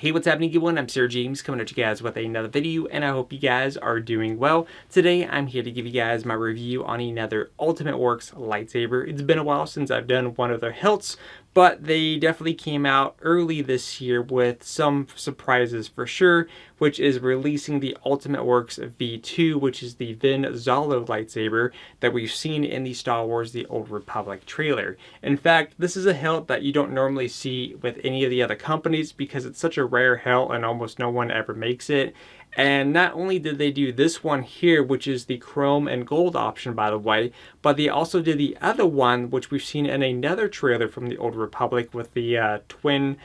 Hey, what's happening, everyone? I'm SirJames coming at you guys with another video, and I hope you guys are doing well. Today, I'm here to give you guys my review on another Ultimate Works lightsaber. It's been a while since I've done one of their hilts, but they definitely came out early this year with some surprises for sure, which is releasing the Ultimate Works V2, which is the Ven Zallow lightsaber that we've seen in the Star Wars The Old Republic trailer. In fact, this is a hilt that you don't normally see with any of the other companies because it's such a rare hilt and almost no one ever makes it. And not only did they do this one here, which is the chrome and gold option, by the way, but they also did the other one, which we've seen in another trailer from the Old Republic with the twin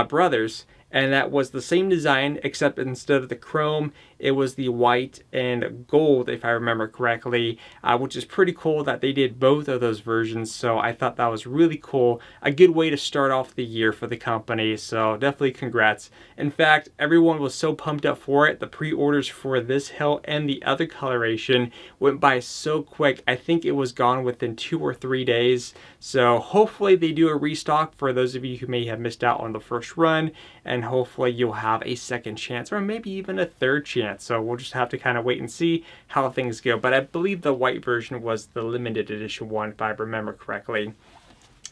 brothers. And that was the same design, except instead of the chrome, it was the white and gold, if I remember correctly, which is pretty cool that they did both of those versions. So I thought that was really cool. A good way to start off the year for the company. So definitely congrats. In fact, everyone was so pumped up for it. The pre-orders for this hilt and the other coloration went by so quick. I think it was gone within 2 or 3 days. So hopefully they do a restock for those of you who may have missed out on the first run. And hopefully you'll have a second chance or maybe even a third chance. So we'll just have to kind of wait and see how things go. But I believe the white version was the limited edition one, if I remember correctly.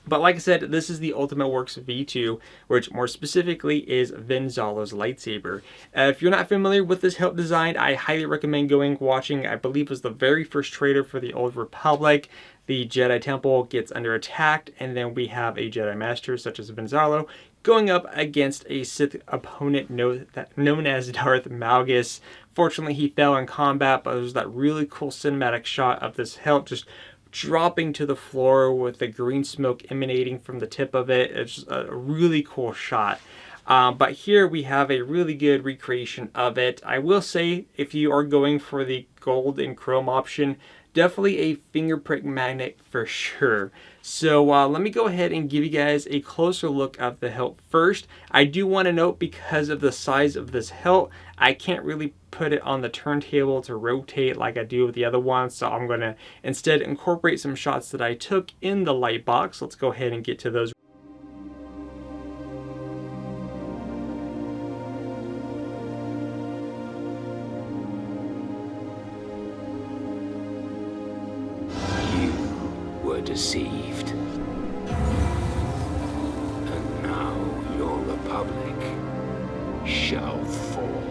But like I said, this is the Ultimate Works V2, which more specifically is Ven Zallow's lightsaber. If you're not familiar with this hilt design, I highly recommend watching, I believe it was the very first trailer for the Old Republic. The Jedi Temple gets under attack, and then we have a Jedi Master, such as Ven Zallow, going up against a Sith opponent known as Darth Malgus. Fortunately, he fell in combat, but there's that really cool cinematic shot of this hilt just dropping to the floor with the green smoke emanating from the tip of it. It's just a really cool shot. But here we have a really good recreation of it. I will say, if you are going for the gold and chrome option, definitely a fingerprint magnet for sure. So let me go ahead and give you guys a closer look of the hilt first. I do want to note, because of the size of this hilt, I can't really put it on the turntable to rotate like I do with the other ones. So I'm going to instead incorporate some shots that I took in the light box. Let's go ahead and get to those. Deceived. And now your republic shall fall.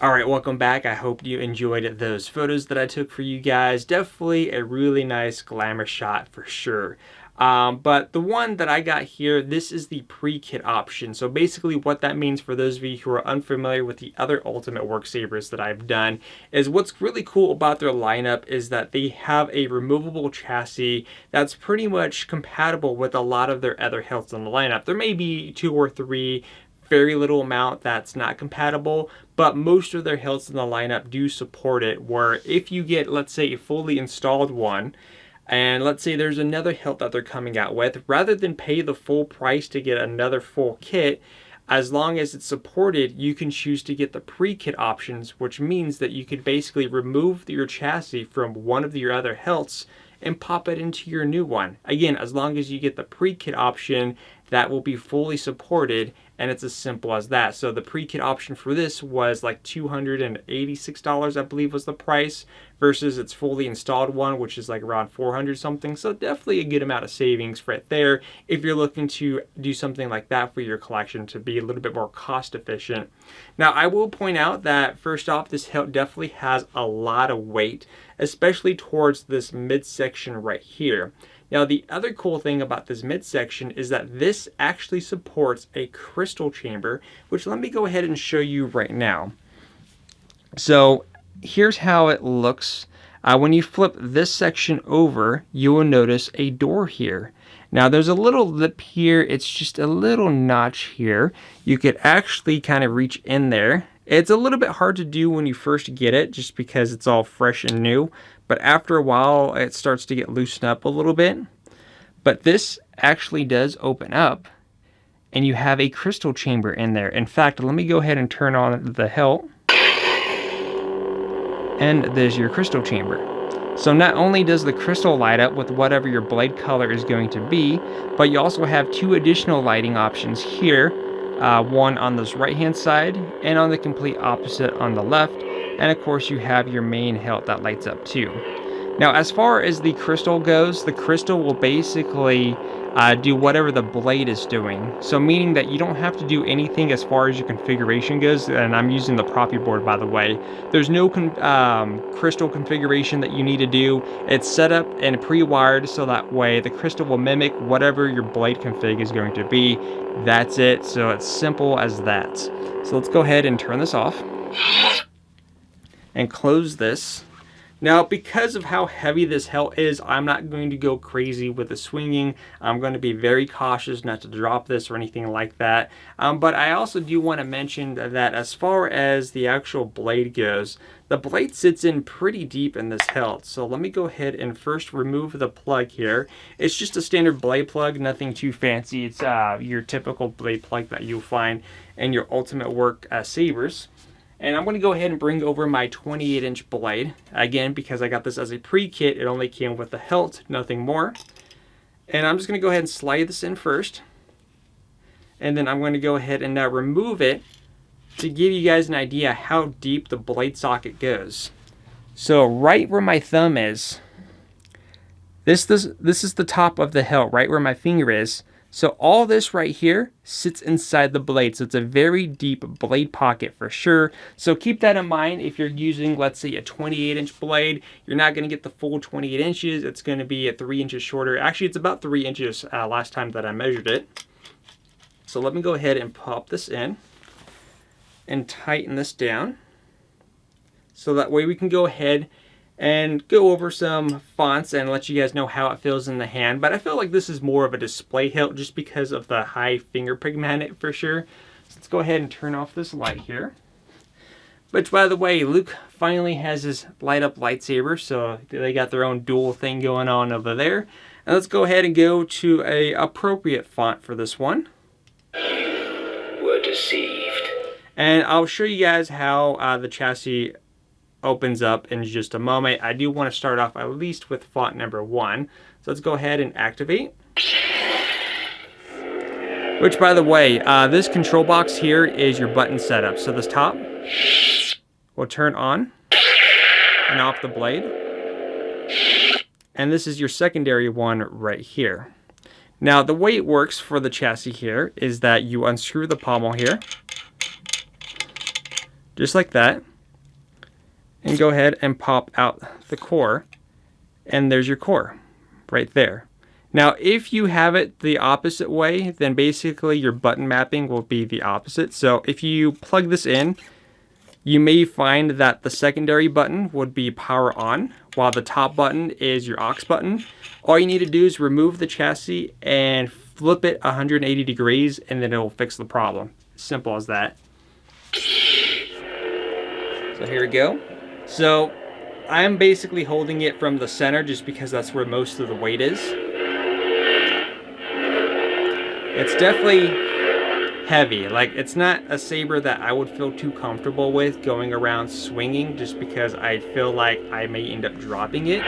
Alright, welcome back. I hope you enjoyed those photos that I took for you guys. Definitely a really nice glamour shot for sure. But the one that I got here, this is the pre-kit option. So basically what that means for those of you who are unfamiliar with the other Ultimate Works sabers that I've done is what's really cool about their lineup is that they have a removable chassis that's pretty much compatible with a lot of their other hilts in the lineup. There may be 2 or 3 very little amount that's not compatible, but most of their hilts in the lineup do support it, where if you get, let's say, a fully installed one, and let's say there's another hilt that they're coming out with, rather than pay the full price to get another full kit, as long as it's supported, you can choose to get the pre-kit options, which means that you could basically remove your chassis from one of your other hilts and pop it into your new one. Again, as long as you get the pre-kit option, that will be fully supported, and it's as simple as that. So the pre-kit option for this was like $286, I believe was the price, versus its fully installed one, which is like around 400 something. So definitely a good amount of savings right there if you're looking to do something like that for your collection to be a little bit more cost efficient. Now, I will point out that first off, this hilt definitely has a lot of weight, especially towards this midsection right here. Now, the other cool thing about this midsection is that this actually supports a crystal chamber, which let me go ahead and show you right now. So here's how it looks. When you flip this section over, you will notice a door here. Now, there's a little lip here. It's just a little notch here. You could actually kind of reach in there. It's a little bit hard to do when you first get it, just because it's all fresh and new. But after a while, it starts to get loosened up a little bit. But this actually does open up, and you have a crystal chamber in there. In fact, let me go ahead and turn on the hilt. And there's your crystal chamber. So not only does the crystal light up with whatever your blade color is going to be, but you also have 2 additional lighting options here. One on this right hand side and on the complete opposite on the left. And of course you have your main hilt that lights up too. Now as far as the crystal goes, the crystal will basically do whatever the blade is doing. So meaning that you don't have to do anything as far as your configuration goes, and I'm using the Proppy board by the way. There's no crystal configuration that you need to do. It's set up and pre-wired so that way the crystal will mimic whatever your blade config is going to be. That's it, so it's simple as that. So let's go ahead and turn this off and close this. Now, because of how heavy this hilt is, I'm not going to go crazy with the swinging. I'm going to be very cautious not to drop this or anything like that. But I also do want to mention that as far as the actual blade goes, the blade sits in pretty deep in this hilt. So let me go ahead and first remove the plug here. It's just a standard blade plug, nothing too fancy. It's your typical blade plug that you'll find in your Ultimate Work sabers. And I'm going to go ahead and bring over my 28-inch blade. Again, because I got this as a pre-kit, it only came with the hilt, nothing more. And I'm just going to go ahead and slide this in first. And then I'm going to go ahead and now remove it to give you guys an idea how deep the blade socket goes. So right where my thumb is, this is the top of the hilt, right where my finger is. So all this right here sits inside the blade. So it's a very deep blade pocket for sure. So keep that in mind if you're using, let's say, a 28-inch blade. You're not going to get the full 28 inches. It's going to be 3 inches shorter. Actually, it's about 3 inches last time that I measured it. So let me go ahead and pop this in and tighten this down. So that way we can go ahead and go over some fonts and let you guys know how it feels in the hand. But I feel like this is more of a display hilt just because of the high finger prick magnet for sure. So let's go ahead and turn off this light here. Which, by the way, Luke finally has his light up lightsaber, so they got their own dual thing going on over there. And let's go ahead and go to a appropriate font for this one. We're deceived. And I'll show you guys how the chassis opens up in just a moment. I do want to start off at least with font number 1. So let's go ahead and activate. Which, by the way, this control box here is your button setup. So this top will turn on and off the blade. And this is your secondary one right here. Now, the way it works for the chassis here is that you unscrew the pommel here, just like that, and go ahead and pop out the core, and there's your core right there. Now, if you have it the opposite way, then basically your button mapping will be the opposite. So if you plug this in, you may find that the secondary button would be power on, while the top button is your aux button. All you need to do is remove the chassis and flip it 180 degrees, and then it will fix the problem. Simple as that. So here we go. So I'm basically holding it from the center just because that's where most of the weight is. It's definitely heavy. Like, it's not a saber that I would feel too comfortable with going around swinging, just because I feel like I may end up dropping it.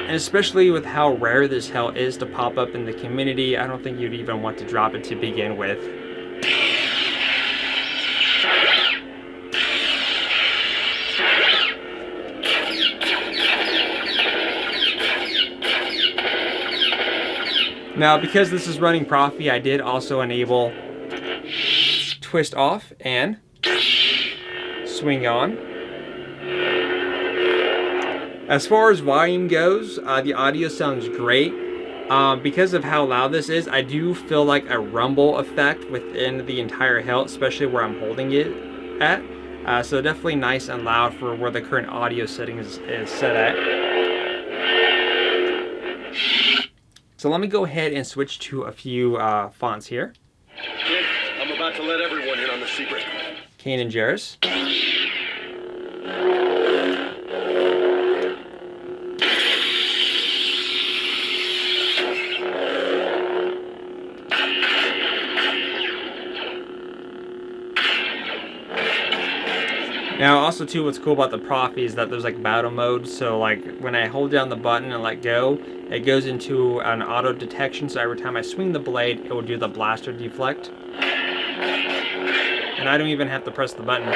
And especially with how rare this hilt is to pop up in the community, I don't think you'd even want to drop it to begin with. Now, because this is running Profi, I did also enable twist off and swing on. As far as volume goes, the audio sounds great. Because of how loud this is, I do feel like a rumble effect within the entire hilt, especially where I'm holding it at. So definitely nice and loud for where the current audio settings is set at. So let me go ahead and switch to a few fonts here. Kid, I'm about to let everyone in on the secret. Kane and Jarrus. Now, also too, what's cool about the Prophy is that there's like battle mode. So like when I hold down the button and let go, it goes into an auto detection. So every time I swing the blade, it will do the blaster deflect. And I don't even have to press the button.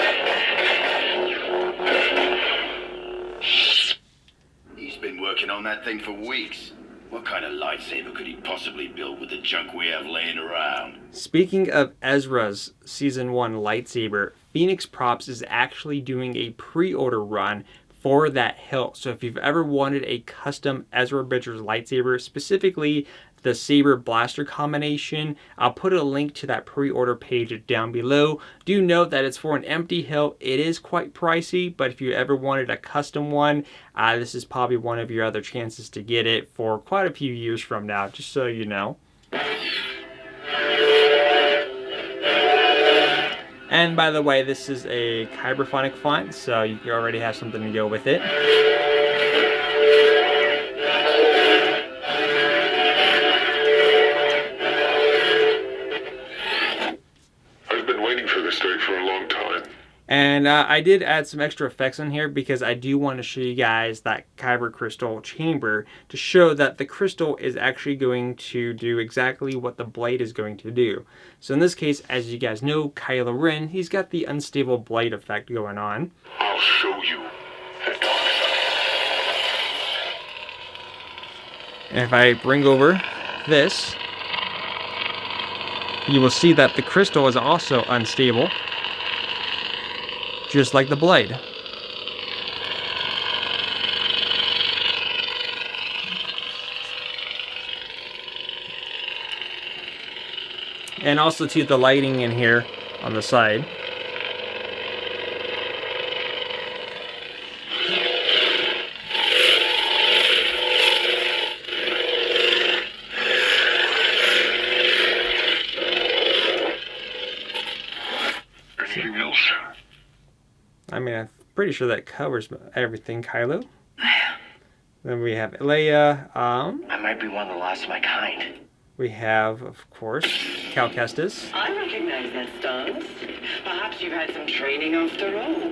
He's been working on that thing for weeks. What kind of lightsaber could he possibly build with the junk we have laying around? Speaking of Ezra's Season 1 lightsaber, Phoenix Props is actually doing a pre-order run for that hilt. So if you've ever wanted a custom Ezra Bridger's lightsaber, specifically the saber blaster combination, I'll put a link to that pre-order page down below. Do note that it's for an empty hilt. It is quite pricey, but if you ever wanted a custom one, this is probably one of your other chances to get it for quite a few years from now, just so you know. And by the way, this is a Kyberphonic font, so you already have something to go with it. I've been waiting for this day for a long time. And I did add some extra effects on here because I do want to show you guys that Kyber crystal chamber to show that the crystal is actually going to do exactly what the blade is going to do. So in this case, as you guys know, Kylo Ren, he's got the unstable blade effect going on. I'll show you the dark side. And if I bring over this, you will see that the crystal is also unstable, just like the blade. And also to the lighting in here on the side. Anything else? I mean, I'm pretty sure that covers everything, Kylo. Then we have Leia. I might be one of the last of my kind. We have, of course, Cal Kestis. I recognize that stance. Perhaps you've had some training after all.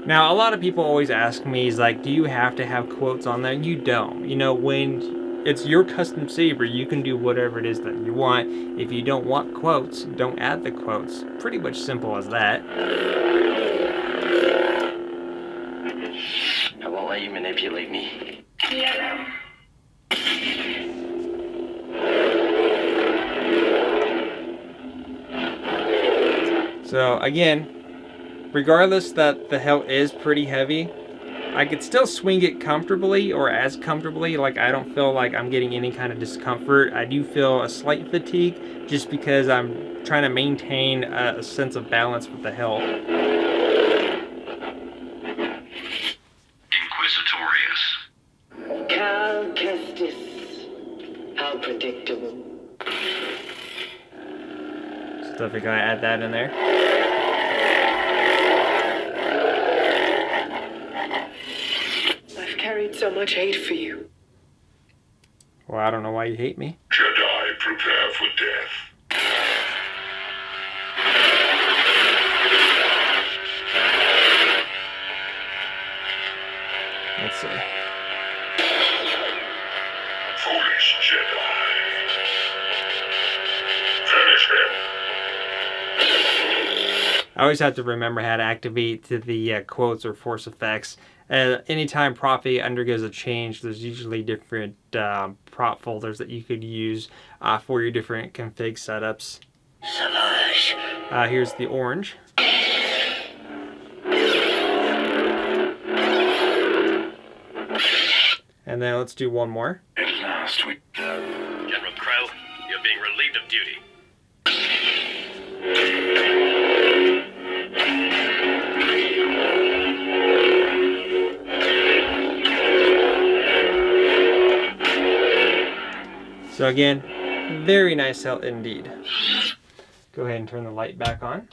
Now, a lot of people always ask me, is like, do you have to have quotes on there? You don't. You know, when it's your custom saber, you can do whatever it is that you want. If you don't want quotes, don't add the quotes. Pretty much simple as that. I won't let you manipulate me. Yeah. So again, regardless that the hilt is pretty heavy, I could still swing it comfortably, or as comfortably. Like, I don't feel like I'm getting any kind of discomfort. I do feel a slight fatigue just because I'm trying to maintain a sense of balance with the hilt. Inquisitorius. Cal Kestis. How predictable. So definitely gonna add that in there. I've carried so much hate for you. Well, I don't know why you hate me. Jedi, prepare for death. Let's see. Foolish Jedi. Finish him. I always have to remember how to activate the quotes or force effects. Anytime Prophy undergoes a change, there's usually different prop folders that you could use for your different config setups. Here's the orange. And then let's do one more. At last we... General Crow, you're being relieved of duty. So again, very nice hilt indeed. Go ahead and turn the light back on.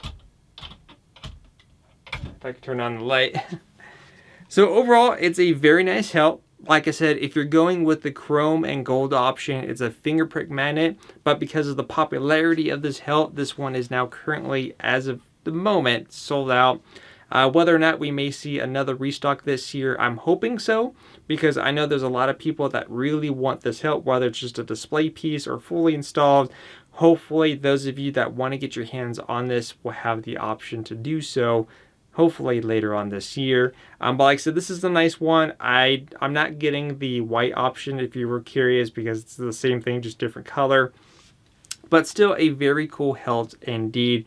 If I can turn on the light. So overall, it's a very nice hilt. Like I said, if you're going with the chrome and gold option, it's a fingerprint magnet. But because of the popularity of this hilt, this one is now currently, as of the moment sold out. Whether or not we may see another restock this year, I'm hoping so, because I know there's a lot of people that really want this hilt, whether it's just a display piece or fully installed. Hopefully those of you that want to get your hands on this will have the option to do so, hopefully later on this year. But like I said, this is a nice one. I'm not getting the white option if you were curious, because it's the same thing, just different color. But still a very cool hilt indeed.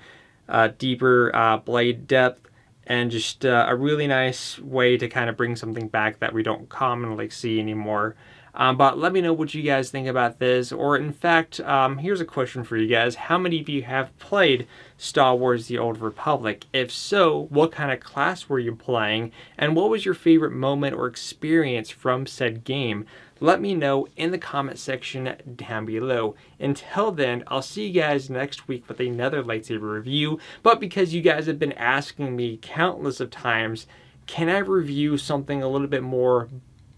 Deeper blade depth, and just a really nice way to kind of bring something back that we don't commonly see anymore. But let me know what you guys think about this. Or in fact, here's a question for you guys. How many of you have played Star Wars The Old Republic? If so, what kind of class were you playing? And what was your favorite moment or experience from said game? Let me know in the comment section down below. Until then, I'll see you guys next week with another lightsaber review. But because you guys have been asking me countless of times, can I review something a little bit more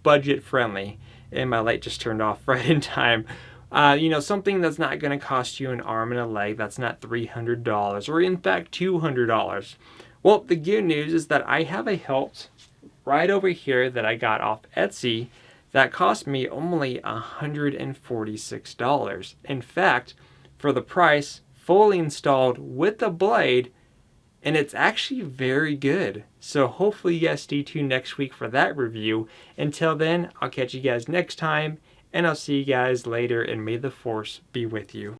budget friendly? And my light just turned off right in time. You know, something that's not going to cost you an arm and a leg, that's not $300 or in fact $200. Well, the good news is that I have a hilt right over here that I got off Etsy that cost me only $146. In fact, for the price, fully installed with the blade, and it's actually very good. So hopefully you guys stay tuned next week for that review. Until then, I'll catch you guys next time, and I'll see you guys later, and may the Force be with you.